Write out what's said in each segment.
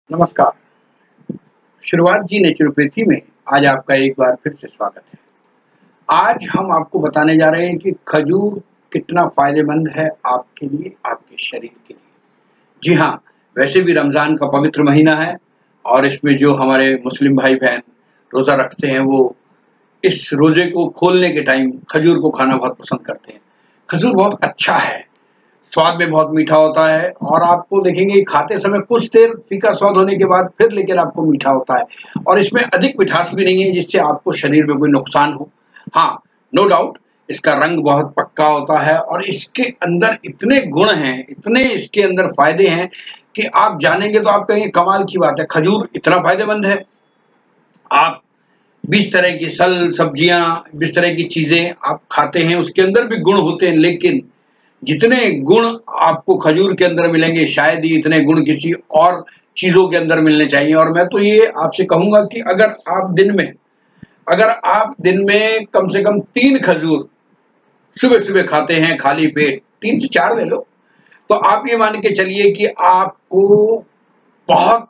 नमस्कार। शुरुआत जी नेचुरोपैथी में आज आपका एक बार फिर से स्वागत है। आज हम आपको बताने जा रहे हैं कि खजूर कितना फ़ायदेमंद है आपके लिए, आपके शरीर के लिए। जी हाँ, वैसे भी रमज़ान का पवित्र महीना है और इसमें जो हमारे मुस्लिम भाई-बहन रोज़ा रखते हैं, वो इस रोज़े को खोलने के टाइम खजूर को खाना बहुत पसंद करते हैं। खजूर बहुत अच्छा है, स्वाद में बहुत मीठा होता है और आपको देखेंगे खाते समय कुछ देर फीका स्वाद होने के बाद फिर लेकिन आपको मीठा होता है और इसमें अधिक मिठास भी नहीं है जिससे आपको शरीर में कोई नुकसान हो। हाँ, नो डाउट इसका रंग बहुत पक्का होता है और इसके अंदर इतने गुण हैं, इतने इसके अंदर फ़ायदे हैं कि आप जानेंगे तो आप कहेंगे कमाल की बात है, खजूर इतना फ़ायदेमंद है। आप 20 तरह की सब्जियाँ, 20 तरह की चीज़ें आप खाते हैं, उसके अंदर भी गुण होते हैं, लेकिन जितने गुण आपको खजूर के अंदर मिलेंगे शायद ही इतने गुण किसी और चीज़ों के अंदर मिलने चाहिए। और मैं तो ये आपसे कहूँगा कि अगर आप दिन में कम से कम 3 खजूर सुबह-सुबह खाते हैं खाली पेट, 3 से 4 ले लो, तो आप ये मान के चलिए कि आपको बहुत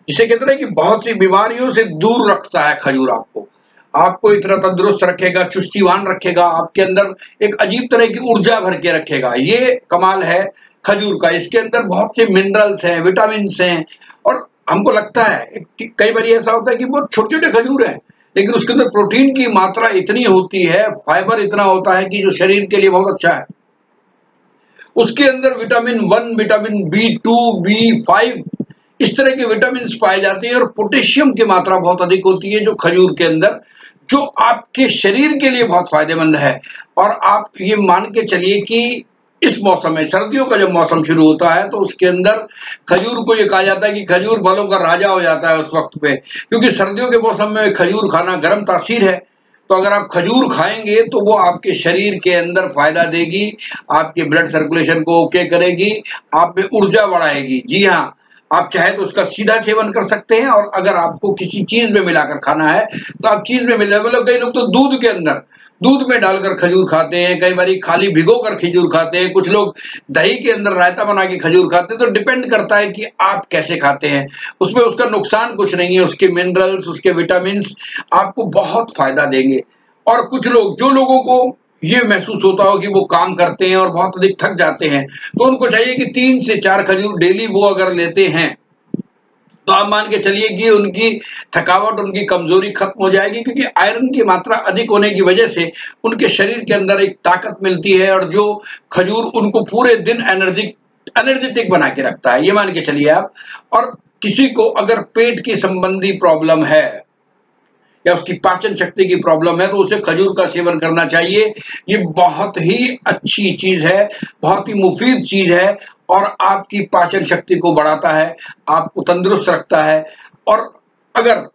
जिसे कहते हैं ना कि बहुत सी बीमारियों से दूर रखता है खजूर आपको। आपको इतना तंदुरुस्त रखेगा, चुस्तीवान रखेगा, आपके अंदर एक अजीब तरह की ऊर्जा भर के रखेगा। ये कमाल है खजूर का। इसके अंदर बहुत से मिनरल्स हैं, विटामिन्स हैं और हमको लगता है कि कई बार ऐसा होता है कि बहुत छोटे-छोटे खजूर हैं, लेकिन उसके अंदर प्रोटीन की मात्रा इतनी होती है, फाइबर इतना होता है कि जो शरीर के लिए बहुत अच्छा है। उसके अंदर विटामिन 1, विटामिन बी2, बी5 इस तरह के विटामिन्स पाए जाते हैं और पोटेशियम की मात्रा बहुत अधिक होती है जो खजूर के अंदर, जो आपके शरीर के लिए बहुत फायदेमंद है। और आप ये मान के चलिए कि इस मौसम में, सर्दियों का जब मौसम शुरू होता है तो उसके अंदर खजूर को ये कहा जाता है कि खजूर फलों का राजा हो जाता है उस वक्त पे, क्योंकि सर्दियों के मौसम में खजूर खाना गर्म तासीर है। तो अगर आप खजूर खाएंगे तो वो आपके शरीर के अंदर फायदा देगी, आपके ब्लड सर्कुलेशन को ओके करेगी, आप में ऊर्जा बढ़ाएगी। जी हाँ, आप चाहे तो उसका सीधा सेवन कर सकते हैं और अगर आपको किसी चीज में मिलाकर खाना है तो आप चीज में मिला, मतलब कई लोग तो दूध में डालकर खजूर खाते हैं, कई बारी खाली भिगोकर खजूर खाते हैं, कुछ लोग दही के अंदर रायता बना के खजूर खाते हैं। तो डिपेंड करता है कि आप कैसे खाते हैं, उसमें उसका नुकसान कुछ नहीं है, उसके मिनरल्स, उसके विटामिन्स आपको बहुत फायदा देंगे। और कुछ लोग, जो लोगों को ये महसूस होता हो कि वो काम करते हैं और बहुत अधिक थक जाते हैं, तो उनको चाहिए कि 3 से 4 खजूर डेली वो अगर लेते हैं तो आप मान के चलिए कि उनकी थकावट, उनकी कमजोरी खत्म हो जाएगी, क्योंकि आयरन की मात्रा अधिक होने की वजह से उनके शरीर के अंदर एक ताकत मिलती है और जो खजूर उनको पूरे दिन एनर्जेटिक बना के रखता है, ये मान के चलिए आप। और किसी को अगर पेट की संबंधी प्रॉब्लम है या उसकी पाचन शक्ति की प्रॉब्लम है तो उसे खजूर का सेवन करना चाहिए। ये बहुत ही अच्छी चीज है, बहुत ही मुफीद चीज है और आपकी पाचन शक्ति को बढ़ाता है, आपको तंदुरुस्त रखता है। और अगर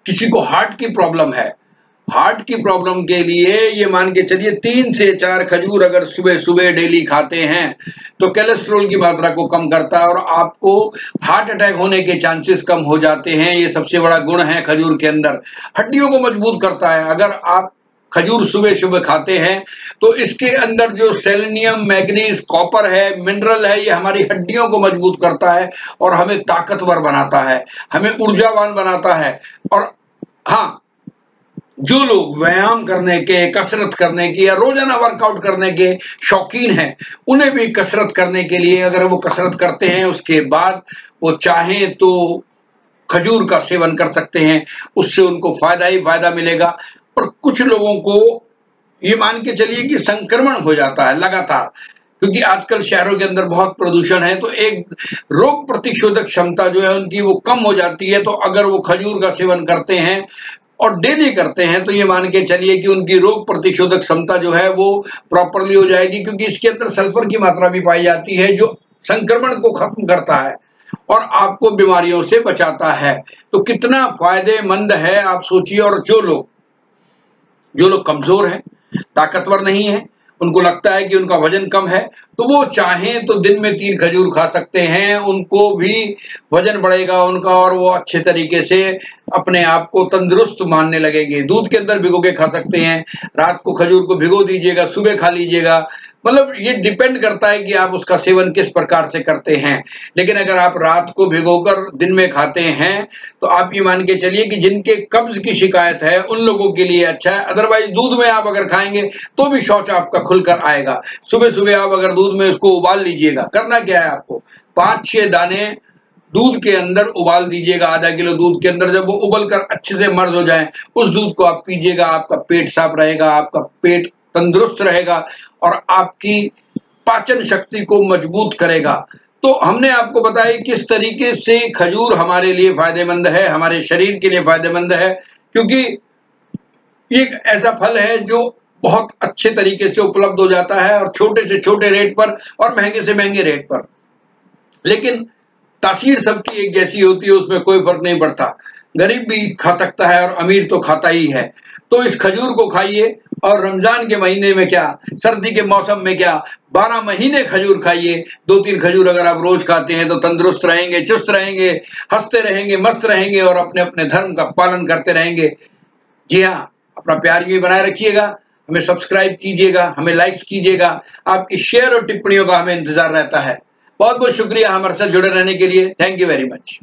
किसी को हार्ट की प्रॉब्लम है, हार्ट की प्रॉब्लम के लिए ये मान के चलिए 3 से 4 खजूर अगर सुबह-सुबह डेली खाते हैं तो कोलेस्ट्रॉल की मात्रा को कम करता है और आपको हार्ट अटैक होने के चांसेस कम हो जाते हैं। ये सबसे बड़ा गुण है खजूर के अंदर। हड्डियों को मजबूत करता है। अगर आप खजूर सुबह-सुबह खाते हैं तो इसके अंदर जो सेलेनियम, मैग्नीज, कॉपर है, मिनरल है, ये हमारी हड्डियों को मजबूत करता है और हमें ताकतवर बनाता है, हमें ऊर्जावान बनाता है। और हाँ, जो लोग व्यायाम करने के, कसरत करने की या रोजाना वर्कआउट करने के शौकीन हैं, उन्हें भी कसरत करने के लिए, अगर वो कसरत करते हैं उसके बाद वो चाहें तो खजूर का सेवन कर सकते हैं, उससे उनको फायदा ही फायदा मिलेगा। और कुछ लोगों को ये मान के चलिए कि संक्रमण हो जाता है लगातार, क्योंकि आजकल शहरों के अंदर बहुत प्रदूषण है, तो एक रोग प्रतिशोधक क्षमता जो है उनकी वो कम हो जाती है। तो अगर वो खजूर का सेवन करते हैं और डेली करते हैं तो ये मान के चलिए कि उनकी रोग प्रतिशोधक क्षमता जो है वो प्रॉपरली हो जाएगी, क्योंकि इसके अंदर सल्फर की मात्रा भी पाई जाती है जो संक्रमण को खत्म करता है और आपको बीमारियों से बचाता है। तो कितना फायदेमंद है आप सोचिए। और जो लोग कमजोर हैं, ताकतवर नहीं है, उनको लगता है कि उनका वजन कम है, तो वो चाहें तो दिन में 3 खजूर खा सकते हैं, उनको भी वजन बढ़ेगा उनका और वो अच्छे तरीके से अपने आप को तंदुरुस्त मानने लगेंगे। दूध के अंदर भिगो के खा सकते हैं, रात को खजूर को भिगो दीजिएगा, सुबह खा लीजिएगा, मतलब ये डिपेंड करता है कि आप उसका सेवन किस प्रकार से करते हैं। लेकिन अगर आप रात को भिगोकर दिन में खाते हैं तो आप ये मान के चलिए कि जिनके कब्ज की शिकायत है उन लोगों के लिए अच्छा है। अदरवाइज दूध में आप अगर खाएंगे तो भी शौच आपका खुलकर आएगा। सुबह सुबह आप अगर दूध में उसको उबाल लीजिएगा, करना क्या है आपको, 5-6 दाने दूध के अंदर उबाल दीजिएगा, आधा किलो दूध के अंदर। जब वो उबल कर अच्छे से मर्ज हो जाए उस दूध को आप पीजिएगा, आपका पेट साफ रहेगा, आपका पेट तंदुरुस्त रहेगा और आपकी पाचन शक्ति को मजबूत करेगा। तो हमने आपको बताया किस तरीके से खजूर हमारे लिए फायदेमंद है, हमारे शरीर के लिए फायदेमंद है, क्योंकि एक ऐसा फल है जो बहुत अच्छे तरीके से उपलब्ध हो जाता है और छोटे से छोटे रेट पर और महंगे से महंगे रेट पर। लेकिन तासीर सबकी एक जैसी होती है, उसमें कोई फर्क नहीं पड़ता। गरीब भी खा सकता है और अमीर तो खाता ही है। तो इस खजूर को खाइए और रमजान के महीने में क्या, सर्दी के मौसम में क्या, 12 महीने खजूर खाइए। 2-3 खजूर अगर आप रोज खाते हैं तो तंदुरुस्त रहेंगे, चुस्त रहेंगे, हंसते रहेंगे, मस्त रहेंगे और अपने अपने धर्म का पालन करते रहेंगे। जी हाँ, अपना प्यार भी बनाए रखिएगा, हमें सब्सक्राइब कीजिएगा, हमें लाइक्स कीजिएगा। आपकी शेयर और टिप्पणियों का हमें इंतजार रहता है। बहुत बहुत शुक्रिया हमारे साथ जुड़े रहने के लिए। Thank you very much.